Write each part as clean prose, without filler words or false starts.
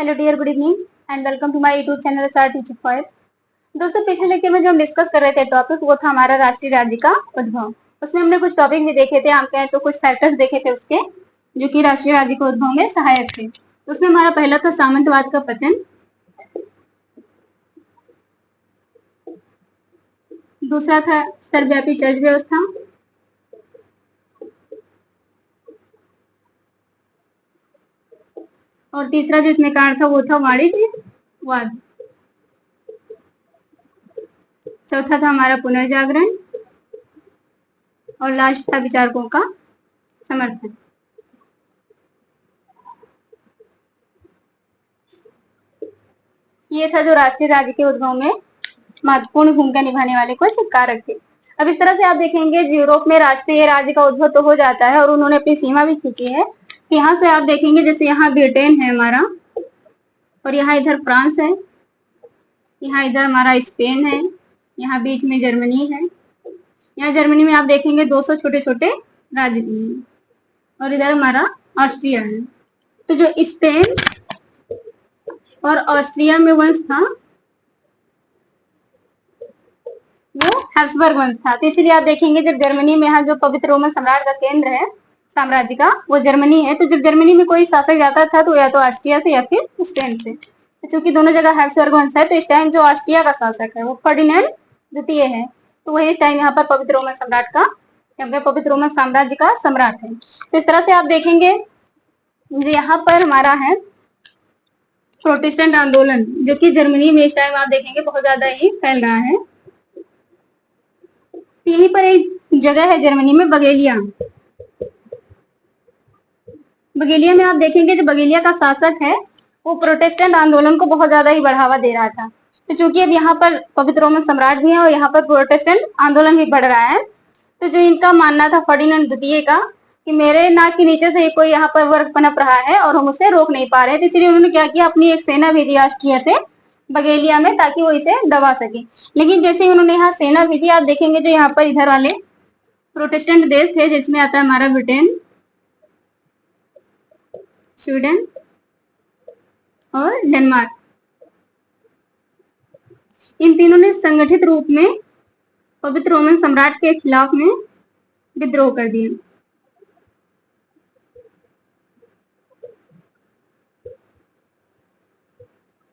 Hello dear, good evening and welcome to my YouTube channel SR teaching point. दोस्तों, पिछले lecture में जो हम डिस्कस कर रहे थे टॉपिक, वो था हमारा राष्ट्रीय राज्य का उद्भव। उसमें हमने कुछ टॉपिक भी देखे थे, हम कहें तो कुछ फैक्टर्स देखे थे उसके, जो कि राष्ट्रीय राज्य के उद्भव में सहायक थे। उसमें हमारा पहला था सामंतवाद का पतन, दूसरा था सर्वव्यापी चर्च व्यवस्था, और तीसरा जो इसमें कारण था वो था वाणिज्यवाद। चौथा था हमारा पुनर्जागरण, और लास्ट था विचारकों का समर्थन। ये था जो राष्ट्रीय राज्य के उद्भव में महत्वपूर्ण भूमिका निभाने वाले कुछ कारक थे। अब इस तरह से आप देखेंगे यूरोप में राष्ट्रीय राज्य का उद्भव तो हो जाता है और उन्होंने अपनी सीमा भी खींची है। यहाँ से आप देखेंगे जैसे यहाँ ब्रिटेन है हमारा, और यहाँ इधर फ्रांस है, यहाँ इधर हमारा स्पेन है, यहाँ बीच में जर्मनी है। यहाँ जर्मनी में आप देखेंगे 200 छोटे छोटे राज्य भी हैं, और इधर हमारा ऑस्ट्रिया है। तो जो स्पेन और ऑस्ट्रिया में वंश था वो हैब्सबर्ग वंश था। तो इसीलिए आप देखेंगे जब जर्मनी में यहाँ जो पवित्र रोमन सम्राट का केंद्र है साम्राज्य का, वो जर्मनी है। तो जब जर्मनी में कोई शासक जाता था तो या तो ऑस्ट्रिया से या फिर स्पेन से। क्योंकि दोनों जगह हैब्सबर्ग वंश है, तो इस टाइम जो ऑस्ट्रिया का शासक है वो फर्डिनैंड द्वितीय है। तो वही इस टाइम यहाँ पर पवित्र रोमन सम्राट का, पवित्र रोमन साम्राज्य का सम्राट है। तो इस तरह से आप देखेंगे यहाँ पर हमारा है प्रोटेस्टेंट आंदोलन, जो कि जर्मनी में इस टाइम आप देखेंगे बहुत ज्यादा ही फैल रहा है। यहीं पर एक जगह है जर्मनी में बगेलिया। बगेलिया में आप देखेंगे जो बगेलिया का शासक है वो प्रोटेस्टेंट आंदोलन को बहुत ज्यादा ही बढ़ावा दे रहा था। तो चूंकि अब यहाँ पर पवित्र रोमन सम्राट भी है और यहाँ पर प्रोटेस्टेंट आंदोलन भी बढ़ रहा है, तो जो इनका मानना था फर्डिनैंड द्वितीय का कि मेरे नाक के नीचे से कोई यहाँ पर वर्ग पनप रहा है और हम उसे रोक नहीं पा रहे, तो इसलिए उन्होंने क्या किया, अपनी एक सेना भेजी ऑस्ट्रिया से बगेलिया में, ताकि वो इसे दबा सके। लेकिन जैसे ही उन्होंने यहाँ सेना भेजी, आप देखेंगे जो यहाँ पर इधर वाले प्रोटेस्टेंट देश थे, जिसमें आता है हमारा ब्रिटेन, स्वीडन और डेनमार्क, इन तीनों ने संगठित रूप में पवित्र रोमन सम्राट के खिलाफ में विद्रोह कर दिया।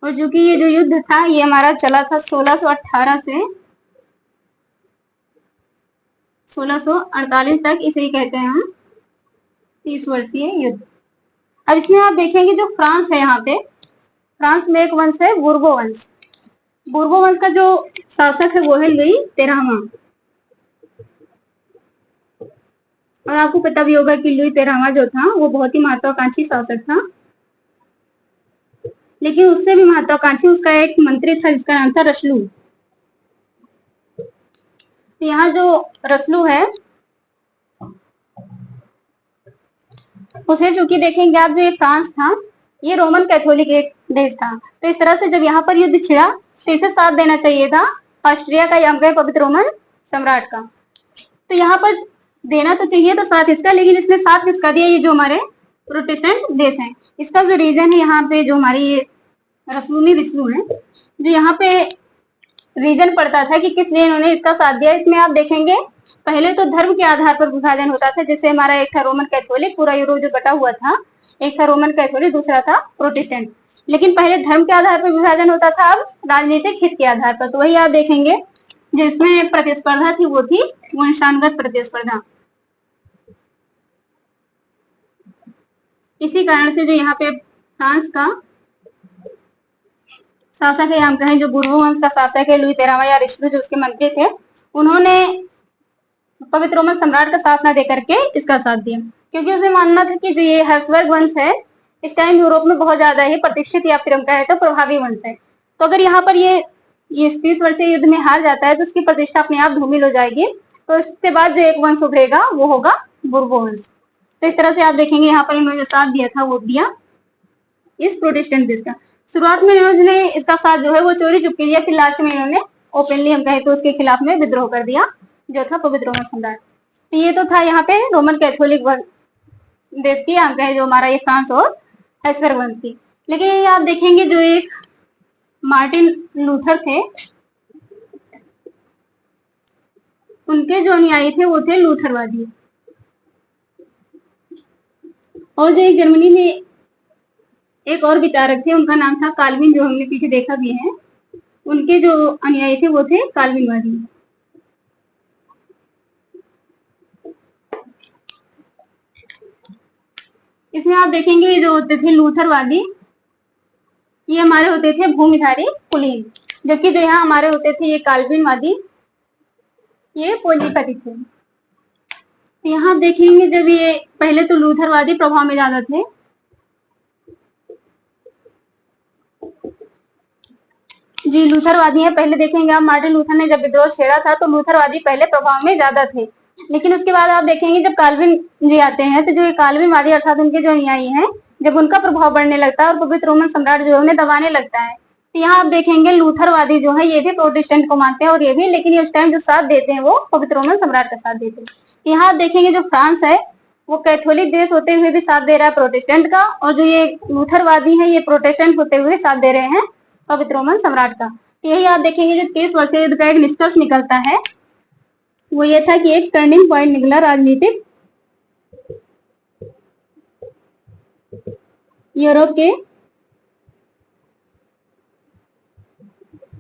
और जो कि ये जो युद्ध था ये हमारा चला था 1618 से 1648 तक, इसे ही कहते हैं हम 30 वर्षीय युद्ध। अब इसमें आप देखेंगे जो फ्रांस है, यहाँ पे फ्रांस में एक वंश है बूर्बो वंश। बूर्बो वंश का जो शासक है वो है लुई 13वां। और आपको पता भी होगा कि लुई 13वां जो था वो बहुत ही महत्वाकांक्षी शासक था, लेकिन उससे भी महत्वाकांक्षी उसका एक मंत्री था जिसका नाम था रसलू। तो यहाँ जो रसलू है उसे चूंकि देखेंगे आप, जो ये फ्रांस था ये रोमन कैथोलिक एक देश था। तो इस तरह से जब यहाँ पर युद्ध छिड़ा तो इसे साथ देना चाहिए था ऑस्ट्रिया का या पवित्र रोमन सम्राट का। तो यहाँ पर देना तो चाहिए तो साथ इसका, लेकिन इसने साथ किसका दिया, ये जो हमारे प्रोटेस्टेंट देश हैं। इसका जो रीजन है यहाँ पे, जो हमारी ये रसलूनी विष्णु है, जो यहाँ पे रीजन पड़ता था कि किस लिए इन्होंने इसका साथ दिया। इसमें आप देखेंगे पहले तो धर्म के आधार पर विभाजन होता था, जैसे हमारा एक था रोमन कैथोलिक, पूरा यूरोप जो बटा हुआ था, एक था रोमन कैथोलिक, दूसरा था प्रोटेस्टेंट। लेकिन पहले धर्म के आधार पर विभाजन होता था, अब राजनीतिक हित के आधार पर। तो वही आप देखेंगे जिसमें प्रतिस्पर्धा थी वो थी वंशानुगत प्रतिस्पर्धा। इसी कारण से जो यहाँ पे फ्रांस का शासक है, हम कहें जो बूर्बो वंश का शासक है लुई 13वां या रिश्लू, जो उसके मंत्री थे, उन्होंने पवित्र रोमन सम्राट का साथ न देकर के इसका साथ दिया, क्योंकि उसे मानना था कि जो ये हैब्सबर्ग वंश है इस टाइम यूरोप में बहुत ज्यादा ही प्रतिष्ठित या फिर हम कहें तो प्रभावी वंश है। तो अगर यहाँ पर ये 30 वर्षीय युद्ध में हार जाता है तो उसकी प्रतिष्ठा अपने आप धूमिल हो जाएगी। तो इसके बाद जो एक वंश उभरेगा वो होगा बूर्बो वंश। तो इस तरह से आप देखेंगे यहाँ पर इन्होंने जो साथ दिया था वो दिया इस प्रोटेस्टेंट देश का। शुरुआत में इन्होंने इसका साथ जो है वो चोरी चुपके दिया, फिर लास्ट में इन्होंने ओपनली हम कहें तो उसके खिलाफ में विद्रोह कर दिया, जो था पवित्र रोमन सम्राट। तो ये तो था यहाँ पे रोमन कैथोलिक देश की, हम कहें जो हमारा ये फ्रांस और हैब्सबर्ग वंश की। लेकिन ये आप देखेंगे जो एक मार्टिन लूथर थे, उनके जो अनुयायी थे वो थे लूथरवादी। और जो एक जर्मनी में एक और विचारक थे, उनका नाम था काल्विन, जो हमने पीछे देखा भी है। उनके जो अनुयायी थे वो थे काल्विनवादी। इसमें आप देखेंगे जो होते थे लूथरवादी, ये हमारे होते थे भूमिधारी कुलीन, जबकि जो यहाँ हमारे होते थे ये काल्विनवादी, ये पूंजीपति थे। तो यहाँ देखेंगे जब ये पहले तो लूथरवादी प्रभाव में ज्यादा थे, जी लूथरवादी है। पहले देखेंगे आप मार्टिन लूथर ने जब विद्रोह छेड़ा था तो लूथरवादी पहले प्रभाव में ज्यादा थे, लेकिन उसके बाद आप देखेंगे जब काल्विन जी आते हैं तो जो ये काल्विनवादी अर्थात उनके जो अनुयायी हैं, जब उनका प्रभाव बढ़ने लगता है और पवित्र रोमन सम्राट जो है उन्हें दबाने लगता है, तो यहाँ आप देखेंगे लूथरवादी जो है ये भी प्रोटेस्टेंट को मानते हैं और ये भी, लेकिन ये उस टाइम जो साथ देते हैं वो पवित्र रोमन सम्राट का साथ देते हैं। यहाँ आप देखेंगे जो फ्रांस है वो कैथोलिक देश होते हुए भी साथ दे रहा है प्रोटेस्टेंट का, और जो ये लूथरवादी है ये प्रोटेस्टेंट होते हुए साथ दे रहे हैं पवित्र रोमन सम्राट का। यही आप देखेंगे जो 30 वर्षीय युद्ध का एक निष्कर्ष निकलता है वो ये था कि एक टर्निंग पॉइंट निकला राजनीतिक यूरोप के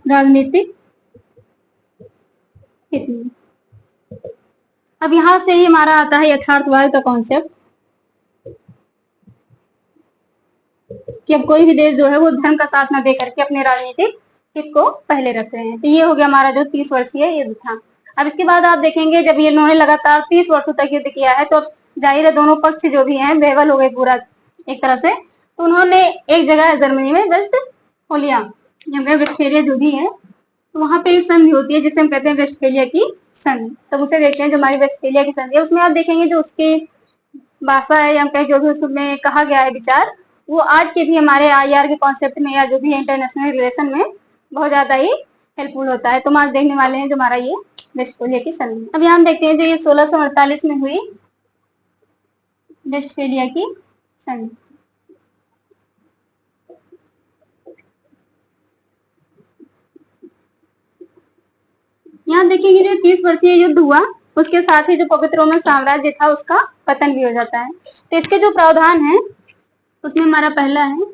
राजनीतिक हित में। अब यहां से ही हमारा आता है यथार्थवाद का कॉन्सेप्ट, कि अब कोई भी देश जो है वो धर्म का साथ न दे करके अपने राजनीतिक हित को पहले रख रहे हैं। तो ये हो गया हमारा जो 30 वर्षीय युद्ध था। अब इसके बाद आप देखेंगे जब ये इन्होंने लगातार 30 वर्षों तक युद्ध किया है तो जाहिर है दोनों पक्ष जो भी हैं बेवल हो गए पूरा एक तरह से। तो उन्होंने एक जगह जर्मनी में वेस्टफेलिया या वेस्टफेलिया जो भी है, तो वहां पे एक संधि होती है जिसे हम कहते हैं वेस्टफेलिया की संधि। तब उसे देखते हैं जो हमारी वेस्टफेलिया की संधि है, उसमें आप देखेंगे जो उसकी भाषा है या कहीं जो भी उसमें कहा गया है विचार, वो आज के भी हमारे आईआर के कॉन्सेप्ट में या जो भी इंटरनेशनल रिलेशन में बहुत ज्यादा ही हेल्पफुल होता है। तो हम आज देखने वाले हैं जो हमारा ये वेस्टफेलिया की संधि। अब यहाँ देखते हैं जो ये 1648 में हुई वेस्टफेलिया की संधि। यहाँ देखेंगे जो 30 वर्षीय युद्ध हुआ उसके साथ ही जो पवित्र रोमन साम्राज्य था उसका पतन भी हो जाता है। तो इसके जो प्रावधान है उसमें हमारा पहला है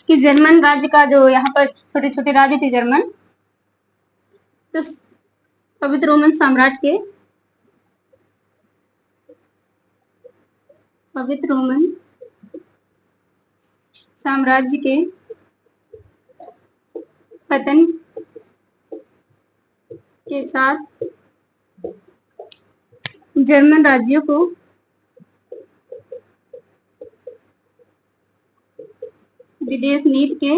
कि जर्मन राज्य का जो यहाँ पर छोटे छोटे राज्य थे जर्मन, तो पवित्र रोमन सम्राट के पवित्र रोमन साम्राज्य के पतन के साथ जर्मन राज्यों को विदेश नीति के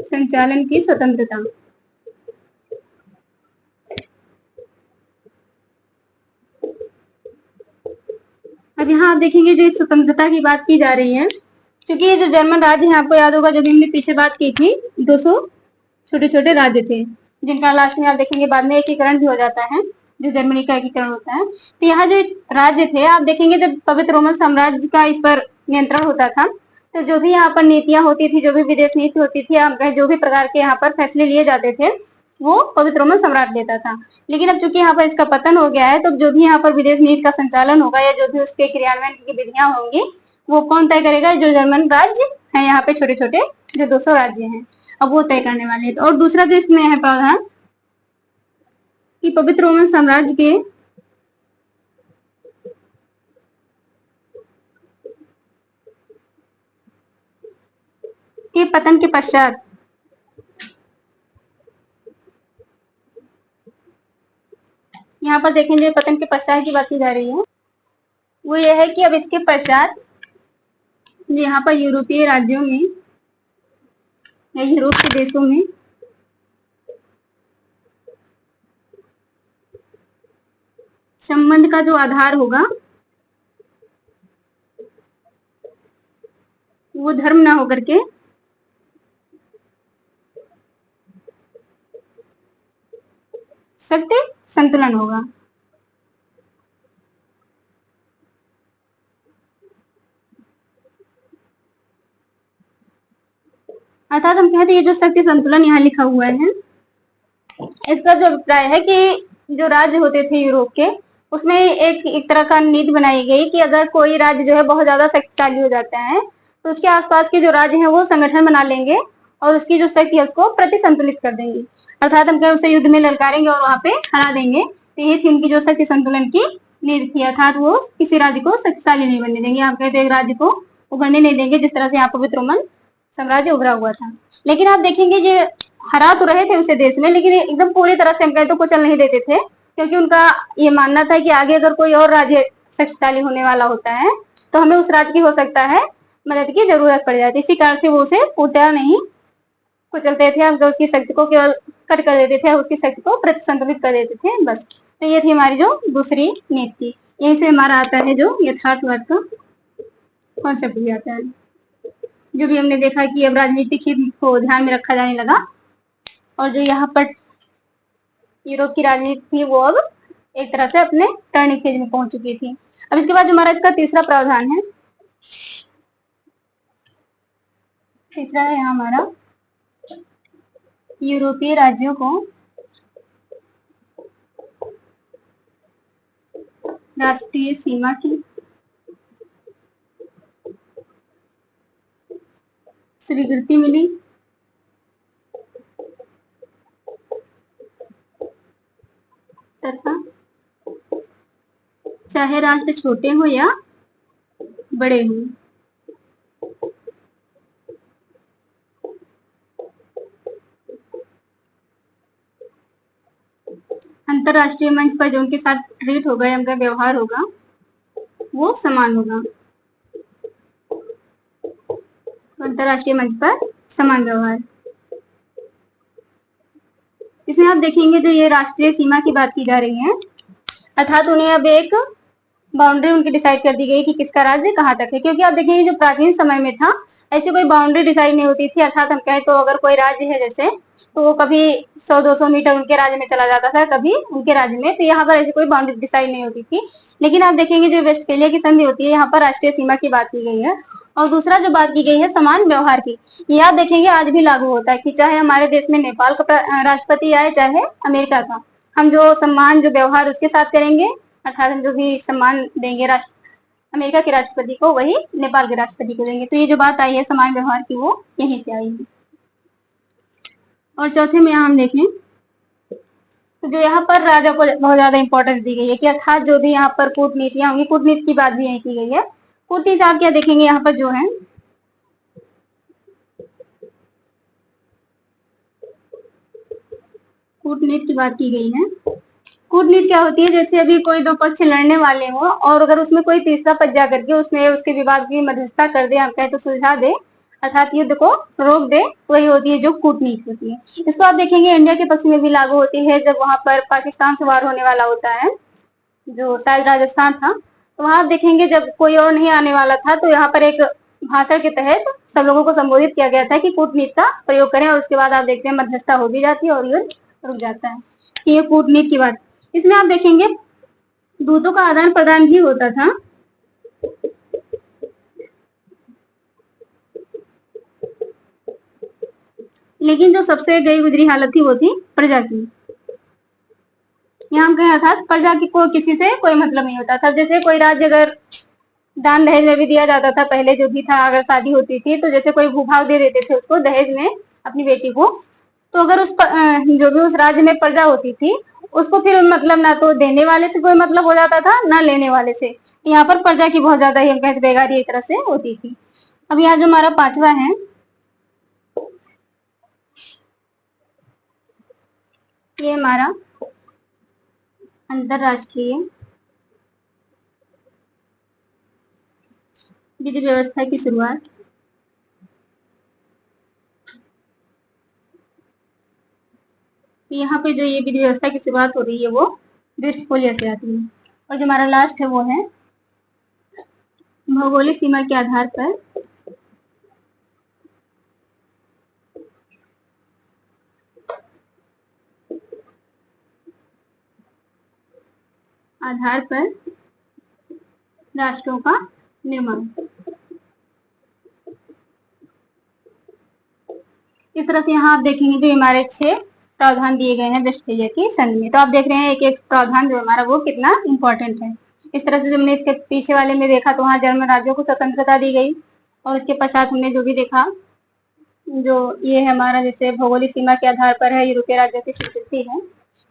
संचालन की स्वतंत्रता। अब यहाँ आप देखेंगे जो इस स्वतंत्रता की बात की जा रही है, क्योंकि ये जो जर्मन राज्य है आपको याद होगा जब हमने पीछे बात की थी 200 छोटे छोटे राज्य थे जिनका लास्ट में आप देखेंगे बाद में एकीकरण भी हो जाता है, जो जर्मनी का एकीकरण होता है। तो यहाँ जो राज्य थे आप देखेंगे जब पवित्र रोमन साम्राज्य का इस पर नियंत्रण होता था तो जो भी यहाँ पर नीतियां होती थी, जो भी विदेश नीति होती थी, जो भी प्रकार के यहाँ पर फैसले लिए जाते थे वो पवित्र रोमन सम्राट लेता था। लेकिन अब चूंकि यहाँ पर इसका पतन हो गया है तो जो भी यहाँ पर विदेश नीति का संचालन होगा या जो भी उसके क्रियान्वयन की विधियां होंगी वो कौन तय करेगा? जो जर्मन राज्य है यहाँ पे छोटे छोटे जो 200 राज्य हैं अब वो तय करने वाले हैं। और दूसरा जो इसमें है प्रावधान कि पवित्र रोमन साम्राज्य के पतन के पश्चात यहाँ पर देखेंगे पतन के पश्चात की बात की जा रही है, वो ये है कि अब इसके पश्चात यहाँ पर यूरोपीय राज्यों में या यूरोप के देशों में संबंध का जो आधार होगा वो धर्म ना होकर के सत्य संतुलन होगा। अर्थात हम कहते हैं ये जो शक्ति संतुलन यहाँ लिखा हुआ है, इसका जो अभिप्राय है कि जो राज्य होते थे यूरोप के, उसमें एक तरह का नीति बनाई गई कि अगर कोई राज्य जो है बहुत ज्यादा शक्तिशाली हो जाता है तो उसके आसपास के जो राज्य हैं वो संगठन बना लेंगे और उसकी जो शक्ति है उसको प्रति संतुलित कर देंगे। अर्थात हम कहें उसे युद्ध में ललकारेंगे और वहां पे हरा देंगे। तो ये थी उनकी जो शक्ति संतुलन की नीति थी। अर्थात वो किसी राज्य को शक्तिशाली नहीं बनने देंगे। आप कहते हैं एक राज्य को उभरने नहीं देंगे, जिस तरह से यहाँ पवित्र रोमन साम्राज्य उभरा हुआ था। लेकिन आप देखेंगे ये हरा तो रहे थे उसे देश में, लेकिन एकदम पूरी तरह से हम कहें तो कुचल नहीं देते थे, क्योंकि उनका ये मानना था कि आगे अगर कोई और राज्य शक्तिशाली होने वाला होता है तो हमें उस राज्य की हो सकता है मदद की जरूरत पड़ जाती। इसी कारण से वो उसे पूर्णतः नहीं कुचलते थे, हम उसकी शक्ति को केवल कट कर देते थे, उसकी शक्ति को प्रतिसंतुलित कर देते थे, बस। तो ये थी हमारी जो दूसरी नीति। यहीं से हमारा आता है जो यथार्थवाद का कॉन्सेप्ट भी आता है, जो भी हमने देखा कि अब राजनीतिक हित को ध्यान में रखा जाने लगा और जो यहाँ पर यूरोप की राजनीति थी वो अब एक तरह से अपने टर्निंग फेज में पहुंच चुकी थी। अब इसके बाद जो हमारा इसका तीसरा प्रावधान है, तीसरा है यहाँ हमारा यूरोपीय राज्यों को राष्ट्रीय सीमा की स्वीकृति मिली तथा चाहे राष्ट्र छोटे हो या बड़े हो, अंतरराष्ट्रीय मंच पर जो उनके साथ ट्रीट होगा या उनका व्यवहार होगा वो समान होगा। अंतरराष्ट्रीय मंच पर समान व्यवहार। इसमें आप देखेंगे जो ये राष्ट्रीय सीमा की बात की जा रही है, अर्थात उन्हें अब एक बाउंड्री उनकी डिसाइड कर दी गई कि किसका राज्य कहाँ तक है। क्योंकि आप देखेंगे जो प्राचीन समय में था ऐसी कोई बाउंड्री डिसाइड नहीं होती थी। अर्थात हम कहें तो अगर कोई राज्य है जैसे, तो वो कभी 100-200 मीटर उनके राज्य में चला जाता था, कभी उनके राज्य में, तो यहाँ पर ऐसी कोई बाउंड्री डिसाइड नहीं होती थी। लेकिन आप देखेंगे जो वेस्टफेलिया की संधि होती है, यहाँ पर राष्ट्रीय सीमा की बात की गई है। और दूसरा जो बात की गई है समान व्यवहार की, ये आप देखेंगे आज भी लागू होता है कि चाहे हमारे देश में नेपाल का राष्ट्रपति आए चाहे अमेरिका का, हम जो सम्मान जो व्यवहार उसके साथ करेंगे, अर्थात हम जो भी सम्मान देंगे अमेरिका के राष्ट्रपति को वही नेपाल के राष्ट्रपति को देंगे। तो ये जो बात आई है समान व्यवहार की वो यहीं से आई है। और चौथे में यहाँ हम देखें तो जो यहाँ पर राजा को बहुत ज्यादा इंपॉर्टेंस दी गई है कि अर्थात जो भी यहाँ पर कूटनीतियां होंगी, कूटनीति की बात भी यही की गई है। कूटनीति आप क्या देखेंगे यहाँ पर जो है कूटनीति की बात की गई है। कूटनीति क्या होती है, जैसे अभी कोई दो पक्ष लड़ने वाले हो और अगर उसमें कोई तीसरा पक्ष जाकर के उसमें उसके विवाद की मध्यस्थता कर दे, आप कहे तो सुलझा दे, अर्थात युद्ध को रोक दे, वही होती है जो कूटनीति होती है। इसको आप देखेंगे इंडिया के पक्ष में भी लागू होती है। जब वहां पर पाकिस्तान से वार होने वाला होता है, जो शायद राजस्थान था, तो वहां आप देखेंगे जब कोई और नहीं आने वाला था तो यहाँ पर एक भाषण के तहत सब लोगों को संबोधित किया गया था कि कूटनीति का प्रयोग करें, और उसके बाद आप देखते हैं मध्यस्थता हो भी जाती है और युद्ध रुक जाता है। ये कूटनीति की बात। इसमें आप देखेंगे दूतों का आदान प्रदान भी होता था, लेकिन जो सबसे गई गुजरी हालत थी वो थी प्रजा की। यहाँ हम कहें अर्थात प्रजा की को किसी से कोई मतलब नहीं होता था। जैसे कोई राज्य अगर दान दहेज में भी दिया जाता था, पहले जो भी था, अगर शादी होती थी तो जैसे कोई भूभाग दे देते थे उसको दहेज में अपनी बेटी को, तो अगर जो भी उस राज्य में प्रजा होती थी उसको फिर मतलब ना तो देने वाले से कोई मतलब हो जाता था ना लेने वाले से। यहाँ पर प्रजा की बहुत ज्यादा ही बेगारी एक तरह से होती थी। अब यहाँ जो हमारा पांचवा है, ये हमारा अंतरराष्ट्रीय विधि व्यवस्था की शुरुआत। यहाँ पे जो ये विधि व्यवस्था की शुरुआत हो रही है वो वेस्टफोलिया से आती है। और जो हमारा लास्ट है वो है भौगोलिक सीमा के आधार पर आधार पर राष्ट्रों का निर्माण। इस तरह से यहाँ आप देखेंगे जो हमारे 6 प्रावधान दिए गए हैं वेस्टफेलिया की संधि में। तो आप देख रहे हैं एक एक प्रावधान जो हमारा वो कितना इंपॉर्टेंट है। इस तरह से जब हमने इसके पीछे वाले में देखा तो वहाँ जर्मन राज्यों को स्वतंत्रता दी गई, और उसके पश्चात हमने जो भी देखा जो ये हमारा जैसे भौगोलिक सीमा के आधार पर है यूरोपीय राज्यों की स्वीकृति है।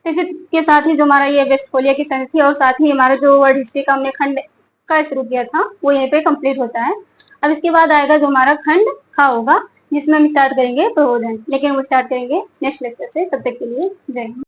इसके साथ ही जो हमारा ये वेस्टफोलिया की संधि थी और साथ ही हमारा जो वर्ल्ड हिस्ट्री का हमने खंड का शुरू किया था वो यहीं पे कंप्लीट होता है। अब इसके बाद आएगा जो हमारा खंड खा होगा जिसमें हम स्टार्ट करेंगे प्रबोधन, लेकिन वो स्टार्ट करेंगे नेक्स्ट लेक्चर से। तब तक के लिए जय हिंद।